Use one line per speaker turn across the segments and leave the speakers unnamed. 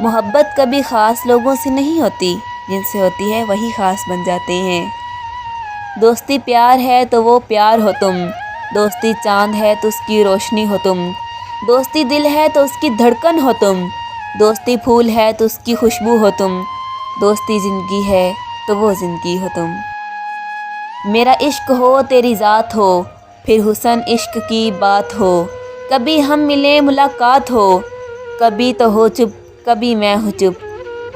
محبت کبھی خاص لوگوں سے نہیں ہوتی، جن سے ہوتی ہے وہی خاص بن جاتے ہیں۔ دوستی پیار ہے تو وہ پیار ہو تم، دوستی چاند ہے تو اس کی روشنی ہو تم، دوستی دل ہے تو اس کی دھڑکن ہو تم، دوستی پھول ہے تو اس کی خوشبو ہو تم، دوستی زندگی ہے تو وہ زندگی ہو تم۔ میرا عشق ہو تیری ذات ہو، پھر حسن عشق کی بات ہو، کبھی ہم ملیں ملاقات ہو، کبھی تو ہو چپ کبھی میں ہوں چپ،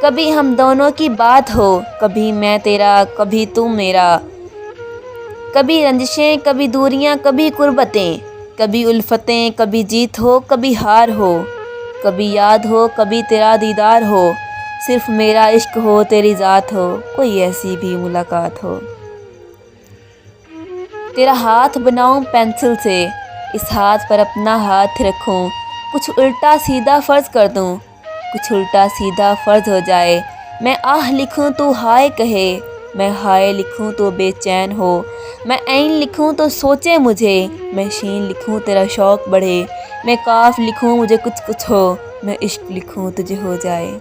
کبھی ہم دونوں کی بات ہو، کبھی میں تیرا کبھی تو میرا، کبھی رنجشیں کبھی دوریاں کبھی قربتیں، کبھی الفتیں کبھی جیت ہو کبھی ہار ہو، کبھی یاد ہو کبھی تیرا دیدار ہو، صرف میرا عشق ہو تیری ذات ہو، کوئی ایسی بھی ملاقات ہو۔ تیرا ہاتھ بناؤں پینسل سے، اس ہاتھ پر اپنا ہاتھ رکھوں، کچھ الٹا سیدھا فرض کر دوں، کچھ الٹا سیدھا فرض ہو جائے، میں آہ لکھوں تو ہائے کہے، میں ہائے لکھوں تو بے چین ہو، میں عین لکھوں تو سوچے مجھے، میں شین لکھوں تیرا شوق بڑھے، میں کاف لکھوں مجھے کچھ کچھ ہو، میں عشق لکھوں تجھے ہو جائے۔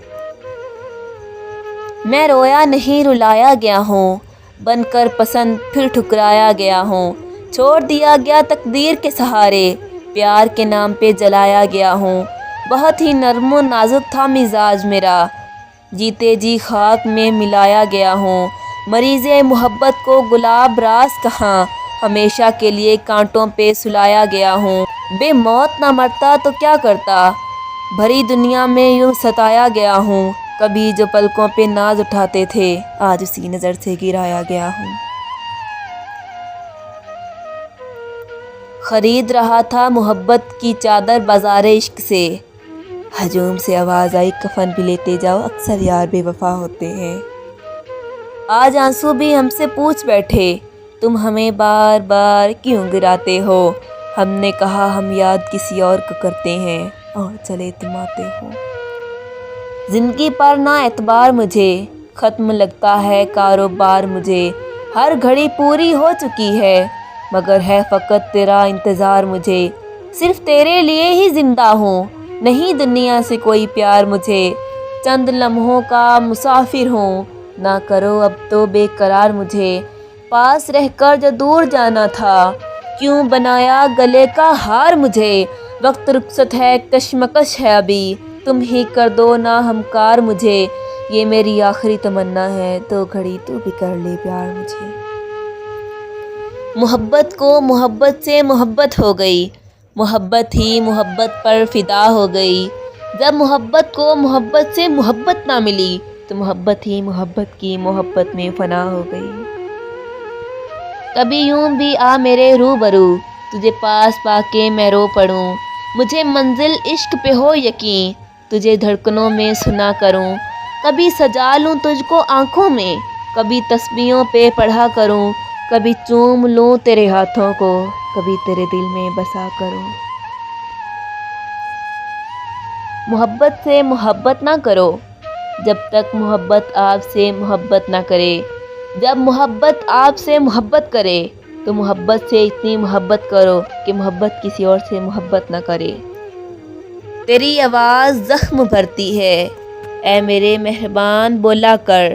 میں رویا نہیں رلایا گیا ہوں، بن کر پسند پھر ٹھکرایا گیا ہوں، چھوڑ دیا گیا تقدیر کے سہارے، پیار کے نام پہ جلایا گیا ہوں، بہت ہی نرم و نازک تھا مزاج میرا، جیتے جی خاک میں ملایا گیا ہوں، مریض محبت کو گلاب راز کہاں، ہمیشہ کے لیے کانٹوں پہ سلایا گیا ہوں، بے موت نہ مرتا تو کیا کرتا، بھری دنیا میں یوں ستایا گیا ہوں، کبھی جو پلکوں پہ ناز اٹھاتے تھے آج اسی نظر سے گرایا گیا ہوں۔ خرید رہا تھا محبت کی چادر بازار عشق سے، ہجوم سے آواز آئی کفن بھی لیتے جاؤ، اکثر یار بے وفا ہوتے ہیں۔ آج آنسو بھی ہم سے پوچھ بیٹھے، تم ہمیں بار بار کیوں گراتے ہو، ہم نے کہا ہم یاد کسی اور کو کرتے ہیں، اور چلے تم آتے ہو۔ زندگی پر نہ اعتبار مجھے، ختم لگتا ہے کاروبار مجھے، ہر گھڑی پوری ہو چکی ہے، مگر ہے فقط تیرا انتظار مجھے، صرف تیرے لیے ہی زندہ ہوں، نہیں دنیا سے کوئی پیار مجھے، چند لمحوں کا مسافر ہوں، نہ کرو اب تو بے قرار مجھے، پاس رہ کر جو دور جانا تھا، کیوں بنایا گلے کا ہار مجھے، وقت رخصت ہے کشمکش ہے ابھی، تم ہی کر دو نہ ہمکار مجھے، یہ میری آخری تمنا ہے تو گھڑی تو بھی کر لے پیار مجھے۔ محبت کو محبت سے محبت ہو گئی، محبت ہی محبت پر فدا ہو گئی، جب محبت کو محبت سے محبت نہ ملی تو محبت ہی محبت کی محبت میں فنا ہو گئی۔ کبھی یوں بھی آ میرے روبرو، تجھے پاس پا کے میں رو پڑوں، مجھے منزل عشق پہ ہو یقین، تجھے دھڑکنوں میں سنا کروں، کبھی سجا لوں تجھ کو آنکھوں میں، کبھی تسبیحوں پہ پڑھا کروں، کبھی چوم لوں تیرے ہاتھوں کو، کبھی تیرے دل میں بسا کروں۔ محبت سے محبت نہ کرو جب تک محبت آپ سے محبت نہ کرے، جب محبت آپ سے محبت کرے تو محبت سے اتنی محبت کرو کہ محبت کسی اور سے محبت نہ کرے۔ تیری آواز زخم بھرتی ہے، اے میرے مہربان بولا کر،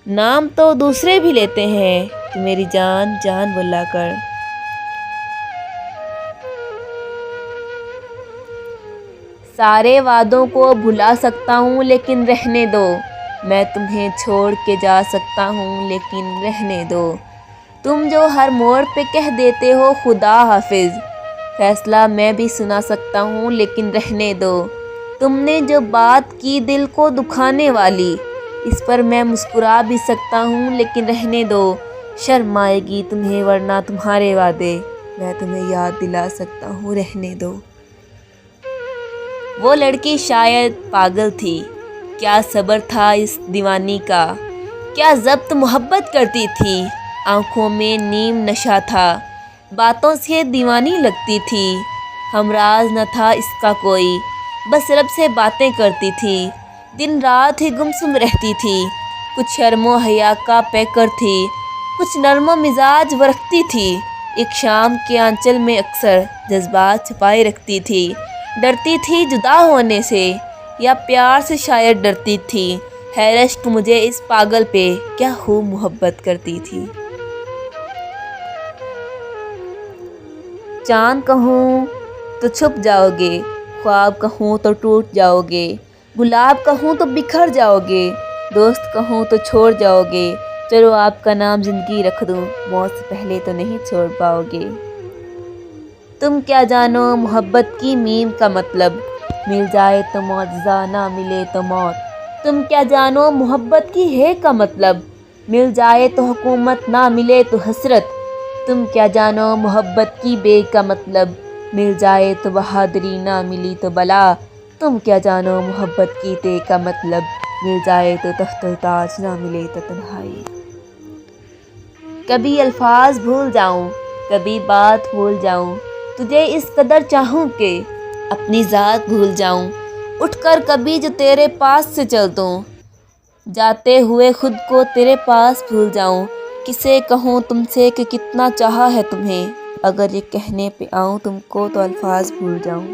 نام تو دوسرے بھی لیتے ہیں تو میری جان جان بولا کر۔ سارے وعدوں کو بھلا سکتا ہوں لیکن رہنے دو، میں تمہیں چھوڑ کے جا سکتا ہوں لیکن رہنے دو، تم جو ہر موڑ پہ کہہ دیتے ہو خدا حافظ، فیصلہ میں بھی سنا سکتا ہوں لیکن رہنے دو، تم نے جو بات کی دل کو دکھانے والی، اس پر میں مسکرا بھی سکتا ہوں لیکن رہنے دو، شرم آئے گی تمہیں ورنہ تمہارے وعدے میں تمہیں یاد دلا سکتا ہوں، رہنے دو۔ وہ لڑکی شاید پاگل تھی، کیا صبر تھا اس دیوانی کا، کیا ضبط محبت کرتی تھی، آنکھوں میں نیم نشہ تھا، باتوں سے دیوانی لگتی تھی، ہمراز نہ تھا اس کا کوئی، بس رب سے باتیں کرتی تھی، دن رات ہی گمسم رہتی تھی، کچھ شرم و حیا کا پیکر تھی، کچھ نرم و مزاج وہ رکھتی تھی، ایک شام کے آنچل میں اکثر جذبات چھپائے رکھتی تھی، ڈرتی تھی جدا ہونے سے، یا پیار سے شاید ڈرتی تھی، ہے رشک مجھے اس پاگل پہ، کیا خوب محبت کرتی تھی۔ چاند کہوں تو چھپ جاؤ گے، خواب کہوں تو ٹوٹ جاؤ گے، گلاب کہوں تو بکھر جاؤ گے، دوست کہوں تو چھوڑ جاؤ گے، چلو آپ کا نام زندگی رکھ دوں، موت سے پہلے تو نہیں چھوڑ پاؤ گے۔ تم کیا جانو محبت کی میم کا مطلب، مل جائے تو معجزہ نہ ملے تو موت۔ تم کیا جانو محبت کی ہے کا مطلب، مل جائے تو حکومت نہ ملے تو حسرت۔ تم کیا جانو محبت کی بے کا مطلب، مل جائے تو بہادری نہ ملی تو بلا۔ تم کیا جانو محبت کی تے کا مطلب، مل جائے تو تخت و تاج نہ ملے تو تنہائی۔ کبھی الفاظ بھول جاؤں، کبھی بات بھول جاؤں، تجھے اس قدر چاہوں کہ اپنی ذات بھول جاؤں، اٹھ کر کبھی جو تیرے پاس سے چل دوں، جاتے ہوئے خود کو تیرے پاس بھول جاؤں۔ کسے کہوں تم سے کہ کتنا چاہا ہے تمہیں، اگر یہ کہنے پہ آؤں تم کو تو الفاظ بھول جاؤں۔